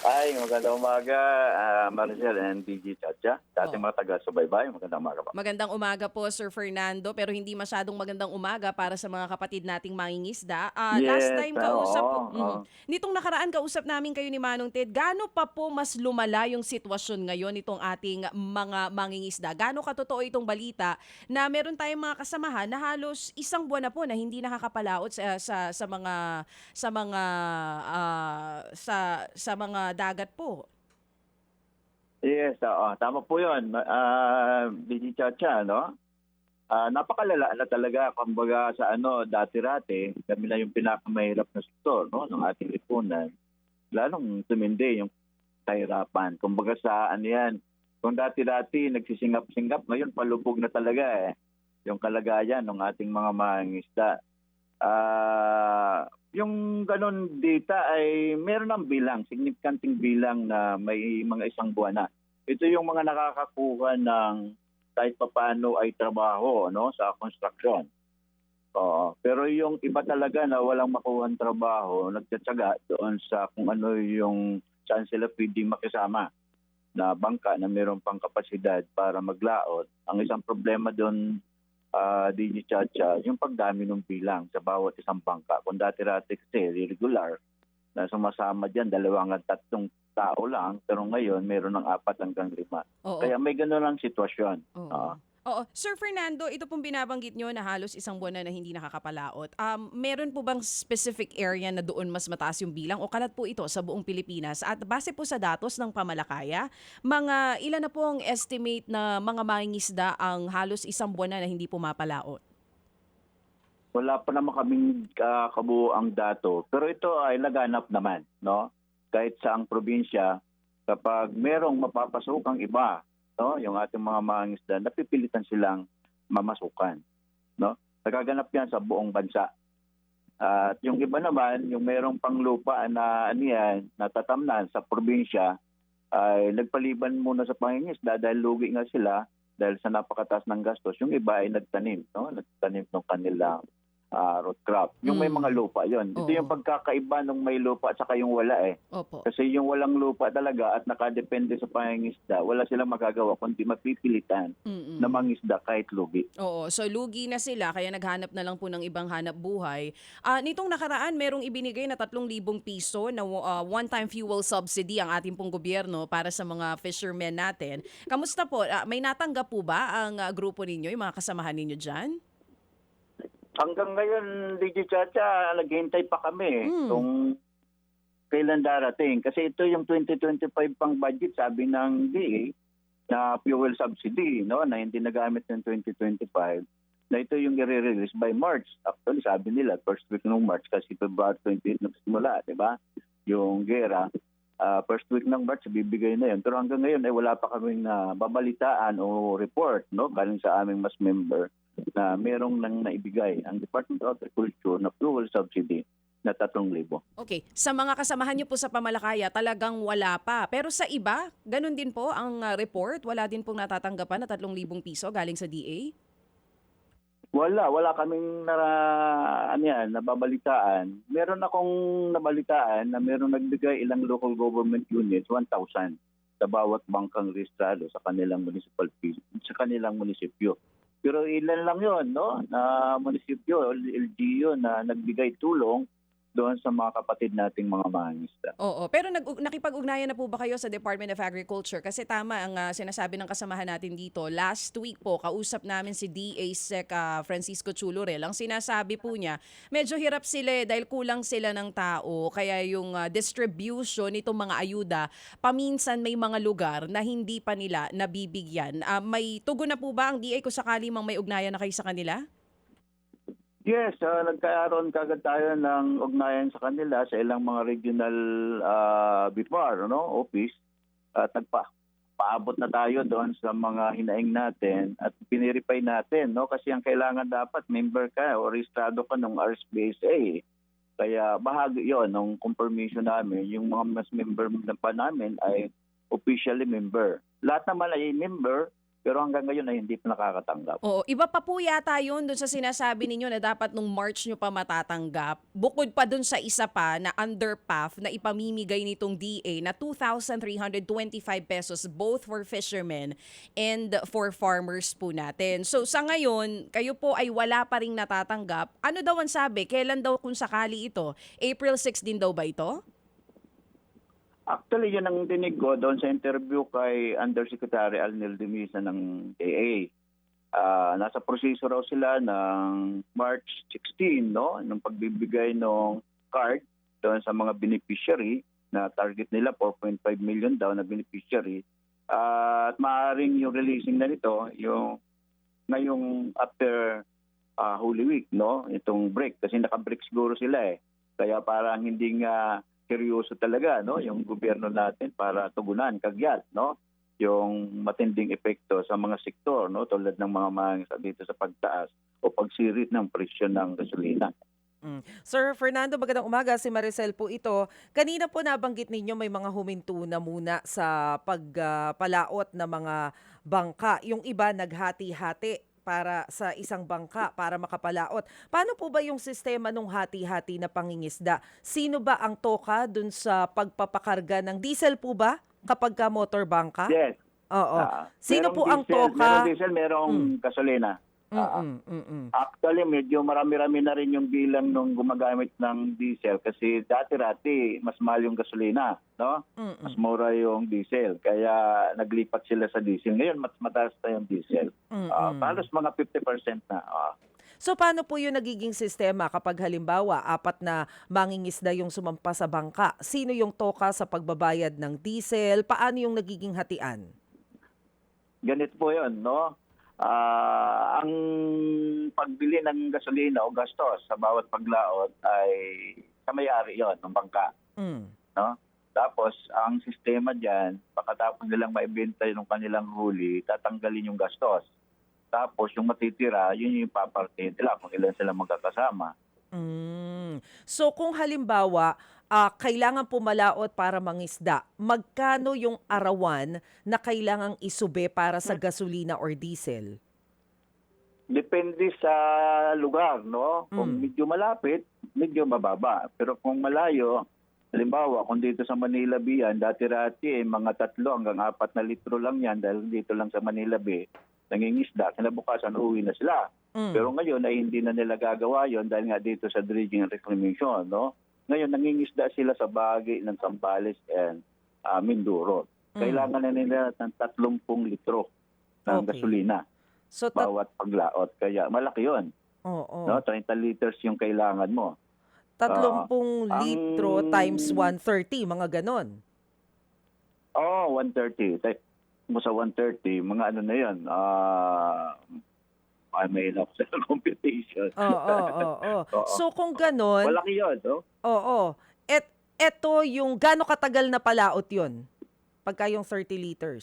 Ay, magandang umaga, Maricel and DJ Chacha. Sa ating Oh, mga taga-subaybay, magandang umaga po. magandang umaga po Sir Fernando, pero hindi masyadong magandang umaga para sa mga kapatid nating mangingisda. Last Yes, time kausap po, oo, oo. nitong nakaraan kausap namin kayo ni Manong Ted, gaano pa po mas lumala yung sitwasyon ngayon itong ating mga mangingisda? Gaano katotoo itong balita na meron tayong mga kasamahan na halos isang buwan na po na hindi nakakapalaot sa mga dagat po? Yes, oo. Tama po yun, DJ Chacha, no? Napakalala na talaga, kumbaga sa dati-rati, kami na yung pinakamahirap na sektor, no, ng ating lipunan. Lalong tumindi yung kahirapan. Kumbaga sa yan, kung dati-dati nagsisingap-singap, ngayon palubog na talaga yung kalagayan ng ating mga mangingisda. Yung ganun data ay meron ng bilang, signifikanting bilang na may mga isang buwan na. Ito yung mga nakakakuha ng kahit papano ay trabaho, no, sa construction. Pero yung iba talaga na walang makuhang trabaho, nagtsatsaga doon sa kung ano yung saan sila pwede makisama na bangka na mayroon pang kapasidad para maglaot. Ang isang problema doon, DJ Chacha, yung pagdami ng bilang sa bawat isang bangka. Kung dati-dati kasi regular na sumasama dyan, 2 hanggang 3 tao lang, pero ngayon mayroon ng 4 hanggang 5. Oo. Kaya may gano'n ang sitwasyon. Oo. Oo. Sir Fernando, ito pong binabanggit nyo na halos isang buwan na hindi nakakapalaot. Meron po bang specific area na doon mas mataas yung bilang o kalat po ito sa buong Pilipinas? At base po sa datos ng Pamalakaya, mga ilan na po ang estimate na mga mangingisda ang halos isang buwan na hindi pumapalaot? Wala pa naman kaming kabuuang dato, pero ito ay laganap naman, no? Kahit sa ang probinsya, kapag merong mapapasukang iba, no, yung ating mga mangingisda, napipilitan silang mamasukan, no? Nagaganap yan sa buong bansa. At yung iba naman, yung merong panglupa na natatamnan sa probinsya, ay nagpaliban muna sa pangingisda dahil lugi nga sila dahil sa napakataas ng gastos. Yung iba ay nagtanim, no? Nagtanim ng kanilang root crop. Yung may mga lupa yon. Ito yung Oo. pagkakaiba ng may lupa at saka yung wala Opo. Kasi yung walang lupa talaga at nakadepende sa pangingisda, wala silang magagawa kundi mapipilitan na Mm-mm. mangisda kahit lugi. Oo, so lugi na sila kaya naghanap na lang po ng ibang hanap buhay. Nitong nakaraan, merong ibinigay na 3,000 piso na one-time fuel subsidy ang ating pong gobyerno para sa mga fishermen natin. Kamusta po? May natanggap po ba ang grupo ninyo, yung mga kasamahan ninyo dyan? Hanggang ngayon, DJ Chacha, naghihintay pa kami Mm. kung kailan darating. Kasi ito yung 2025 pang budget, sabi ng DA, na fuel subsidy, no, na hindi nagamit ng 2025, na ito yung i-release by March. Actually, sabi nila, first week ng March kasi February 28 nagsimula, di ba? Yung gera. First week ng March, bibigay na yun. Pero hanggang ngayon, ay wala pa kaming babalitaan o report, no, galing sa aming mas member na merong nang naibigay ang Department of Agriculture na fuel subsidy na 3,000. Okay, sa mga kasamahan niyo po sa Pamalakaya, talagang wala pa. Pero sa iba, ganun din po ang report? Wala din pong natatanggapan na 3,000 piso galing sa DA? Wala kaming nababalitaan. Meron akong nabalitaan na meron nagbigay ilang local government units, 1,000 sa bawat bangkang rehistrado sa kanilang munisipyo. Pero ilan lang 'yon, no? Na munisipyo, LGU na nagbigay tulong doon sa mga kapatid nating mga mangingisda. Oo, pero nakipag-ugnayan na po ba kayo sa Department of Agriculture? Kasi tama ang sinasabi ng kasamahan natin dito. Last week po, kausap namin si DA Sec Francisco Chulurel. Ang sinasabi po niya, medyo hirap sila dahil kulang sila ng tao. Kaya yung distribution nitong mga ayuda, paminsan may mga lugar na hindi pa nila nabibigyan. May tugon na po ba ang DA kung sakali mang may ugnayan na kayo sa kanila? Yes, nagkaroon kagad tayo ng ugnayan sa kanila sa ilang mga regional BIPAR, no, office, at paabot na tayo doon sa mga hinaing natin at pinirify natin, no, kasi ang kailangan dapat member ka o rehistrado ka ng RSPSA. Kaya bahagi 'yon ng confirmation namin, yung mga mas member pa namin ay officially member. Lahat naman ay member, pero hanggang ngayon ay hindi pa nakakatanggap. Oo, iba pa po yata yun dun sa sinasabi ninyo na dapat nung March nyo pa matatanggap. Bukod pa dun sa isa pa na underpath na ipamimigay nitong DA na 2,325 pesos both for fishermen and for farmers po natin. So sa ngayon, kayo po ay wala pa ring natatanggap. Ano daw ang sabi? Kailan daw kung sakali ito? April 6 din daw ba ito? Actually, yun ang dinig ko doon sa interview kay Undersecretary Alnel Dimisa ng AA. Nasa proseso raw sila ng March 16, no? Nung pagbibigay ng card doon sa mga beneficiary na target nila 4.5 million daw na beneficiary. At maaaring yung releasing na nito yung ngayong after Holy Week, no? Itong break kasi naka-break siguro sila eh. Kaya parang hindi nga seryoso talaga, no, yung gobyerno natin para tugunan kagyat, no, yung matinding epekto sa mga sektor, no, tulad ng mga mangsa dito sa pagtaas o pagsirit ng presyo ng gasolina. Sir Fernando, magandang umaga. Si Maricel po ito. Kanina po nabanggit ninyo may mga huminto na muna sa pagpalaot na mga bangka. Yung iba naghati-hati para sa isang bangka para makapalaot. Paano po ba yung sistema nung hati-hati na pangingisda? Sino ba ang toka dun sa pagpapakarga ng diesel po ba kapag ka motor bangka? Yes. Oo. Sino Merong po ang diesel, toka? Merong diesel, merong gasolina. Actually, medyo marami-rami na rin yung bilang nung gumagamit ng diesel kasi dati-rati mas mahal yung gasolina, no? Mas mura yung diesel. Kaya naglipat sila sa diesel. Ngayon, mas mataas na yung diesel. Halos mga 50% na. So paano po yung nagiging sistema kapag halimbawa apat na mangingisda yung sumampa sa bangka? Sino yung toka sa pagbabayad ng diesel? Paano yung nagiging hatian? Ganito po yun, no? Ang pagbili ng gasolina o gastos sa bawat paglaot ay sa may-ari yon ng bangka. No? Tapos, ang sistema dyan, pagkatapos nilang maibenta yung kanilang huli, tatanggalin yung gastos. Tapos, yung matitira, yun yung papartin nila kung ilan sila magkakasama. So kung halimbawa, kailangan pumalaot para mangisda, magkano yung arawan na kailangang isube para sa gasolina or diesel? Depende sa lugar, no? Kung medyo malapit, medyo mababa. Pero kung malayo, halimbawa, kung dito sa Manila Bay yan, dati-rati mga 3 hanggang 4 na litro lang yan dahil dito lang sa Manila Bay, nangingisda, kinabukasan uwi na sila. Pero ngayon ay hindi na nila gagawa yon dahil nga dito sa dredging and reclamation, no? Ngayon, nangingisda sila sa bahagi ng Zambales and Mindoro. Kailangan na nila ng 30 litro ng gasolina So bawat paglaot. Kaya malaki yon. Oo. No? 30 liters yung kailangan mo. 30 litro times 130, mga ganon. 130. Mo sa 130, mga ano na yun, may enough sa computation. Oo. So kung ganon, Malaki yun, no? oo. Eto yung gaano katagal na palaot yun? Pagka yung 30 liters.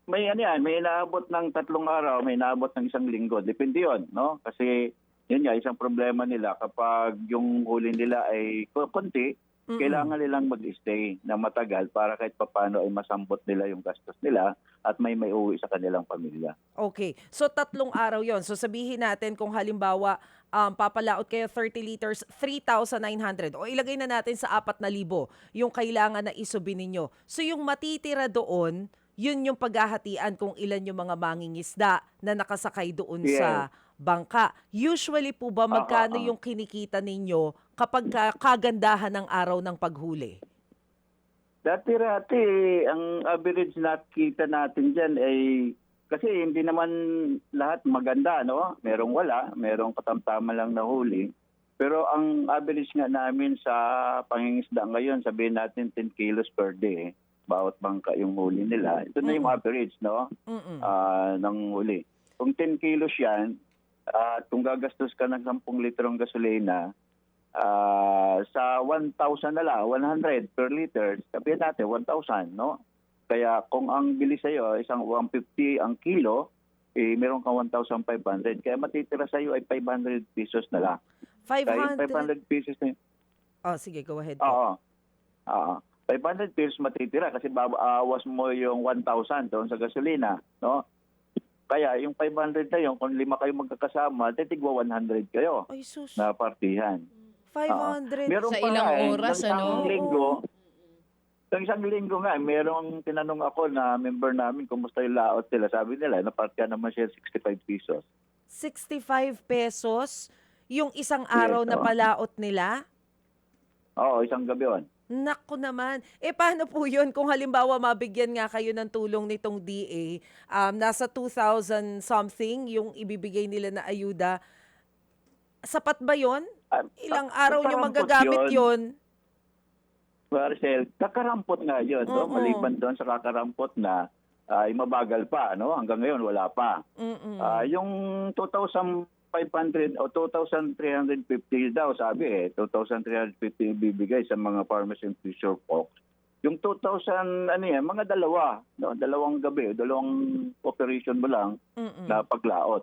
May ano yan, may inaabot ng 3 araw, may inaabot ng 1 linggo. Depende yun, no? Kasi yun nga, isang problema nila kapag yung huli nila ay konti, kailangan nilang mag-stay na matagal para kahit papano ay masambot nila yung gastos nila at may uwi sa kanilang pamilya. Okay. So 3 araw yon. So sabihin natin kung halimbawa papalaot kayo 30 liters, 3,900 o ilagay na natin sa 4,000 yung kailangan na isubi ninyo. So yung matitira doon, yun yung paghahatian kung ilan yung mga mangingisda na nakasakay doon sa bangka. Usually po ba magkano yung kinikita ninyo kapag kagandahan ng araw ng paghuli? Dati-rati, ang average na kita natin dyan ay, kasi hindi naman lahat maganda, no? Merong wala, merong katamtama lang na huli. Pero ang average nga namin sa pangingisda ngayon, sabihin natin 10 kilos per day, bawat bangka yung huli nila. Ito na yung average, no? Ng huli. Kung 10 kilos yan, kung gagastos ka ng 10 litrong gasolina, sa 1,000 na lang, 100 per liter, sabihin natin 1,000, no? Kaya kung ang bili sa'yo, isang 150 ang kilo, meron kang 1,500. Kaya matitira sa'yo ay 500 pesos na lang. 500? Kaya 500 pesos na yun. Sige, go ahead. Oo. 500 pesos matitira kasi bawas mo yung 1,000 doon sa gasolina, no? Kaya yung 500 na yun, kung 5 kayo magkakasama, titigwa 100 kayo Ay, sus. na partihan. 500. Meron Sa pa ilang nga oras, ng isang ano? linggo, ng isang linggo nga, merong tinanong ako na member namin, kumusta yung laot nila. Sabi nila, napartihan naman siya 65 pesos. 65 pesos yung isang Yes, araw na oo. palaot nila? Oo, isang gabi yun. Naku naman. Paano po yun kung halimbawa mabigyan nga kayo ng tulong nitong DA, nasa 2,000 something yung ibibigay nila na ayuda, sapat ba yun? Ilang araw nyo kakarampot magagamit yun? Marcel, kakarampot nga yun. No? Oo. Maliban doon sa kakarampot na, ay mabagal pa. No? Hanggang ngayon, wala pa. Mm-mm. Yung 2,500 o 2,350 daw, sabi 2,350 ibibigay sa mga farmers and fisher folks. Yung 2,000, mga dalawa, no? Dalawang gabi, dalawang operation mo lang Mm-mm. na paglaot.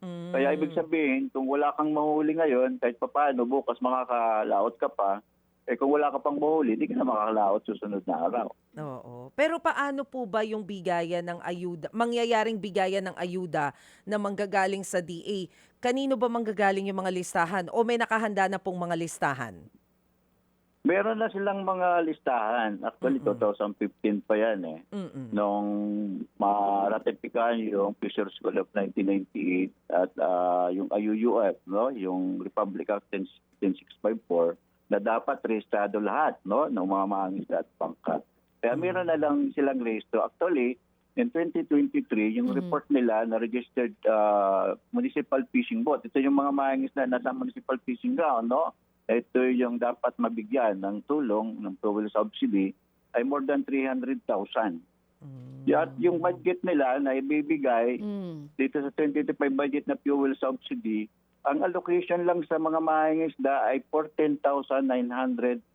Mm. Kaya ibig sabihin, kung wala kang mahuli ngayon, kahit papaano, bukas makakalaot ka pa, kung wala ka pang mahuli, di ka na makakalaot susunod na araw. Oo. Pero paano po ba yung bigayan ng ayuda, mangyayaring bigayan ng ayuda na manggagaling sa DA? Kanino ba manggagaling yung mga listahan o may nakahanda na pong mga listahan? Meron na silang mga listahan. Actually, Mm-mm. 2015 pa yan Mm-mm. nung maratipikahan yung Fisheries School of 1998 at yung IUUF, no? Yung Republic Act 10654 na dapat rehistrado lahat, no, ng mga mangingisda at pangkat. Kaya meron na lang silang rehistro. Actually, in 2023, yung report nila na registered municipal fishing boat, ito yung mga mangingisda na nasa municipal fishing ground, no? Ito yung dapat mabigyan ng tulong ng fuel subsidy ay more than 300,000. At yung budget nila na ibibigay dito sa 2025 budget na fuel subsidy, ang allocation lang sa mga mangingisda ay 14,947.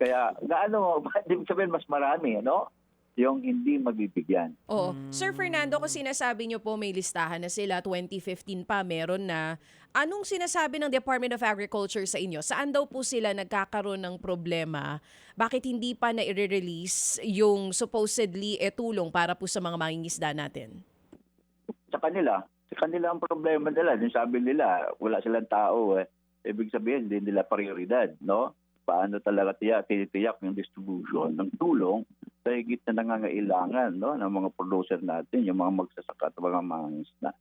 Kaya gaano, ibig sabihin mas marami, no? Yung hindi mabibigyan. Oo. Sir Fernando, kung sinasabi nyo po may listahan na sila, 2015 pa, meron na. Anong sinasabi ng Department of Agriculture sa inyo? Saan daw po sila nagkakaroon ng problema? Bakit hindi pa na-release yung supposedly tulong para po sa mga mangingisda natin? Sa kanila ang problema nila. Yung sabi nila, wala silang tao. Ibig sabihin, hindi nila prioridad, no? Paano talaga tinitiyak yung distribution ng tulong sa higit na nangangailangan, no, ng mga producer natin, yung mga magsasaka at mga mangingisda.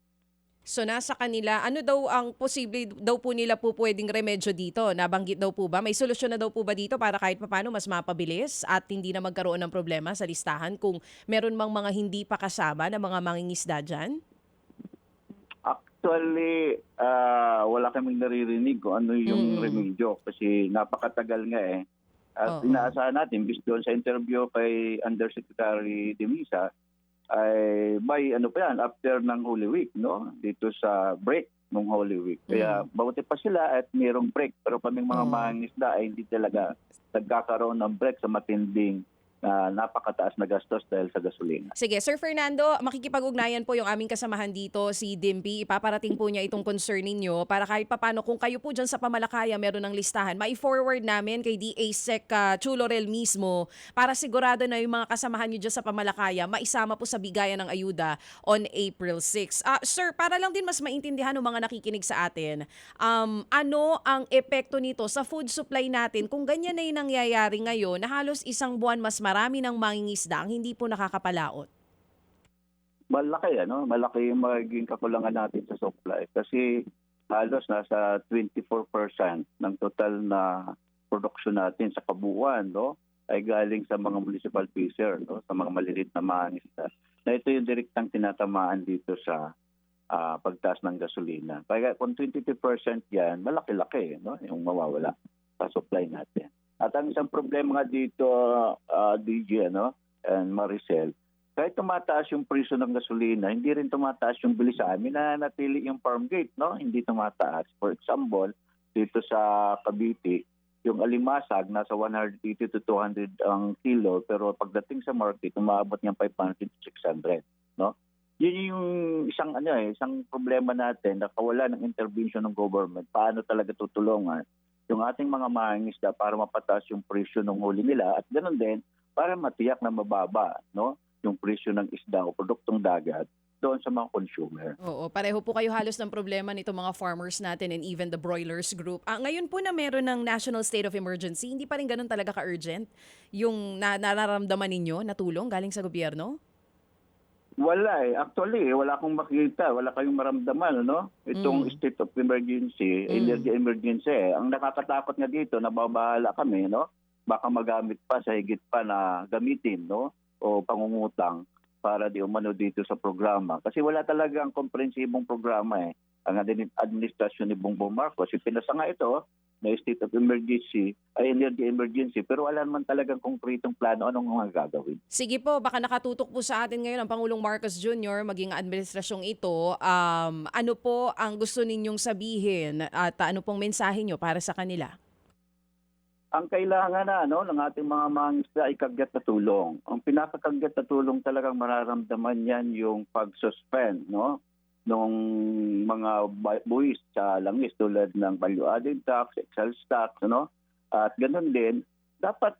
So nasa kanila, ano daw ang posible daw po nila po pwedeng remedyo dito? Nabanggit daw po ba? May solusyon na daw po ba dito para kahit papaano mas mapabilis at hindi na magkaroon ng problema sa listahan kung meron mang mga hindi pa kasama na mga mangingisda dyan? Actually, wala kaming naririnig kung ano yung remedyo kasi napakatagal nga At inaasahan natin, bis doon sa interview kay Undersecretary Demisa, ay by after ng Holy Week, no? Dito sa break ng Holy Week. Kaya bawati pa sila at mayroong break. Pero kaming mga mangingisda ay hindi talaga nagkakaroon ng break sa matinding napakataas na gastos dahil sa gasolina. Sige, Sir Fernando, makikipag-ugnayan po yung aming kasamahan dito, si Dimpy. Ipaparating po niya itong concern ninyo para kahit papano kung kayo po dyan sa Pamalakaya meron ng listahan, mai-forward namin kay DA Sec Chulorel mismo para sigurado na yung mga kasamahan nyo dyan sa Pamalakaya maisama po sa bigayan ng ayuda on April 6. Sir, para lang din mas maintindihan ng mga nakikinig sa atin, ano ang epekto nito sa food supply natin kung ganyan na yung nangyayari ngayon na halos isang buwan mas marami ng mangingisda ang hindi po nakakapalaot? Malaki, malaki yung magiging kakulangan natin sa supply kasi halos nasa 24% ng total na production natin sa kabuuan, no, ay galing sa mga municipal fisher, no, sa mga maliliit na mangingisda. Na ito yung direktang tinatamaan dito sa pagtaas ng gasolina. Kaya kung 22% yan, malaki-laki, no, yung mawawala sa supply natin. At ang isang problema nga dito, DJ, and Maricel, kahit tumataas yung presyo ng gasolina, hindi rin tumataas yung bili sa amin na natili yung farm gate, no? Hindi tumataas. For example, dito sa Cavite, yung alimasag nasa 180 to 200 ang kilo, pero pagdating sa market, umabot niyang 500 to 600, no? Yun yung isang problema natin na kawala ng intervention ng government. Paano talaga tutulungan yung ating mga mangingisda para mapataas yung presyo ng huli nila at ganoon din para matiyak na mababa, no, yung presyo ng isda o produktong dagat doon sa mga consumer. Oo, pareho po kayo halos ng problema nito mga farmers natin and even the broilers group. Ngayon po na meron ng national state of emergency, hindi pa rin ganun talaga ka-urgent yung nararamdaman ninyo na tulong galing sa gobyerno? Wala eh. Actually, wala akong makita, wala kayong maramdaman, no? Itong state of emergency, energy emergency. Ang nakakatakot nga dito, nababahala kami, no? Baka magamit pa sa higit pa na gamitin, no? O pangungutang para di umano dito sa programa. Kasi wala talagang komprehensibong programa eh. Ang administrasyon ni Bongbong Marcos, pinasa nga ito na state of emergency, ay energy emergency, pero wala naman talagang konkretong plano anong mga gagawin. Sige po, baka nakatutok po sa atin ngayon ang Pangulong Marcos Jr., maging administrasyong ito. Ano po ang gusto ninyong sabihin at ano pong mensahe nyo para sa kanila? Ang kailangan ng ating mga mangisda ay kagyat na tulong. Ang pinakakagyat na tulong talagang mararamdaman yan yung pag-suspend, no? Nung mga buwis sa langis tulad ng value-added tax, excise tax, no? At ganun din, dapat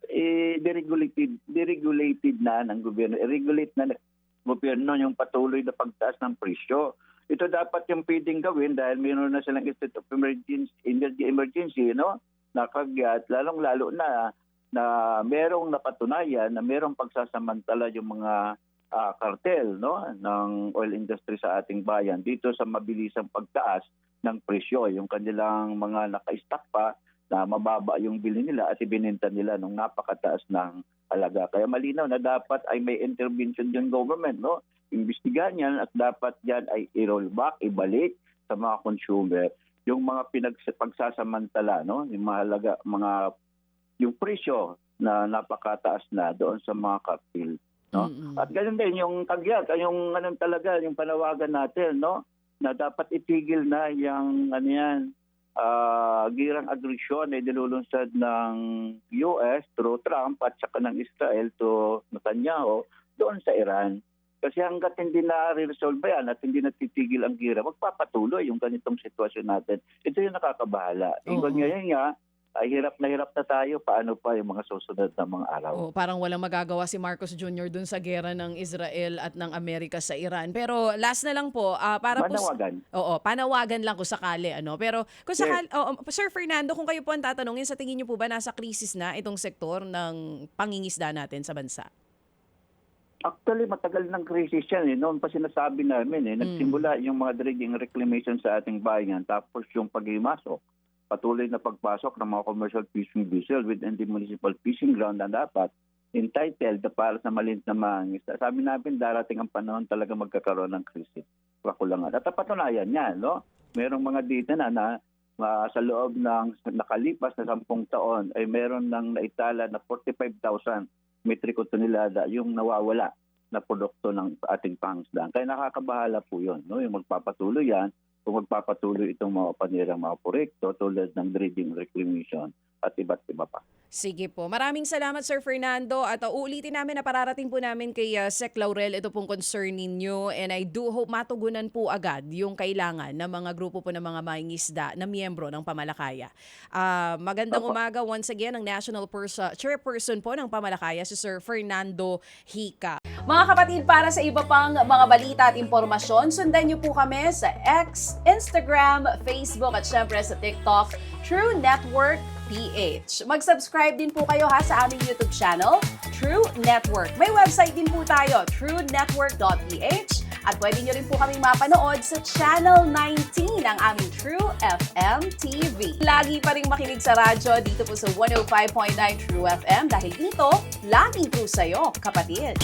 deregulated na ng gobyerno. I-regulate na ng gobyerno yung patuloy na pagtaas ng presyo. Ito dapat yung pwedeng gawin dahil mayroon na silang state of emergency, energy emergency, no? Nakagyat, lalong-lalo na merong napatunayan na merong pagsasamantala yung mga kartel, no, ng oil industry sa ating bayan dito sa mabilisang pagtaas ng presyo. Yung kanilang mga naka-stock pa na mababa yung bili nila at ibinenta nila nung napakataas ng halaga. Kaya malinaw na dapat ay may intervention yung government, no? Imbestigahan yan at dapat yan ay i-roll back, ibalik sa mga consumer yung mga pagsasamantala, no? Yung mahalaga, yung presyo na napakataas na doon sa mga kartel, no? At ganun din yung kagyat, yung talaga yung panawagan natin, no? Na dapat itigil na yung girang agresyon na nilulunsad ng US through Trump at saka ng Israel to Netanyahu doon sa Iran. Kasi hanggat hindi na-resolve yan at hindi natitigil ang gira, magpapatuloy yung ganitong sitwasyon natin. Ito yung nakakabahala. Ngayon nga, ay hirap na tayo. Paano pa yung mga susunod na mga araw? Parang walang magagawa si Marcos Jr. dun sa gera ng Israel at ng Amerika sa Iran. Pero last na lang po, para panawagan. Panawagan lang kung sakali. Pero kung sakali, Sir Fernando, kung kayo po ang tatanungin, sa tingin niyo po ba nasa krisis na itong sektor ng pangingisda natin sa bansa? Actually, matagal ng krisis yan. Noon pa sinasabi namin, nagsimula yung mga dredging reclamation sa ating bayan, tapos yung paghimasok, patuloy na pagpasok ng mga commercial fishing vessel within the municipal fishing ground na dapat entitled para sa maliit na mga isda. Sabi namin, darating ang panahon talaga magkakaroon ng krisis. Kakulangan. At patunayan yan, no? Merong mga data na sa loob ng nakalipas na 10 taon ay meron ng naitala na 45,000 metric tonelada yung nawawala na produkto ng ating pangisdaan. Kaya nakakabahala po yun. No? Yung magpapatuloy yan, kung magpapatuloy itong mga panirang mga proyekto tulad ng dredging reclamation at iba't iba pa. Sige po. Maraming salamat, Sir Fernando. At uulitin namin na pararating po namin kay Sec Laurel ito pong concern ninyo. And I do hope matugunan po agad yung kailangan ng mga grupo po ng mga mangingisda na miyembro ng Pamalakaya. Magandang umaga once again ang National Chairperson po ng Pamalakaya, si Sir Fernando Hica. Mga kapatid, para sa iba pang mga balita at impormasyon, sundan niyo po kami sa X, Instagram, Facebook at syempre sa TikTok, True Network PH. Mag-subscribe din po kayo sa aming YouTube channel, True Network. May website din po tayo, truenetwork.ph, at pwede nyo rin po kaming mapanood sa Channel 19 ng aming True FM TV. Lagi pa rin makinig sa radyo dito po sa 105.9 True FM dahil dito, laging true sa'yo, kapatid.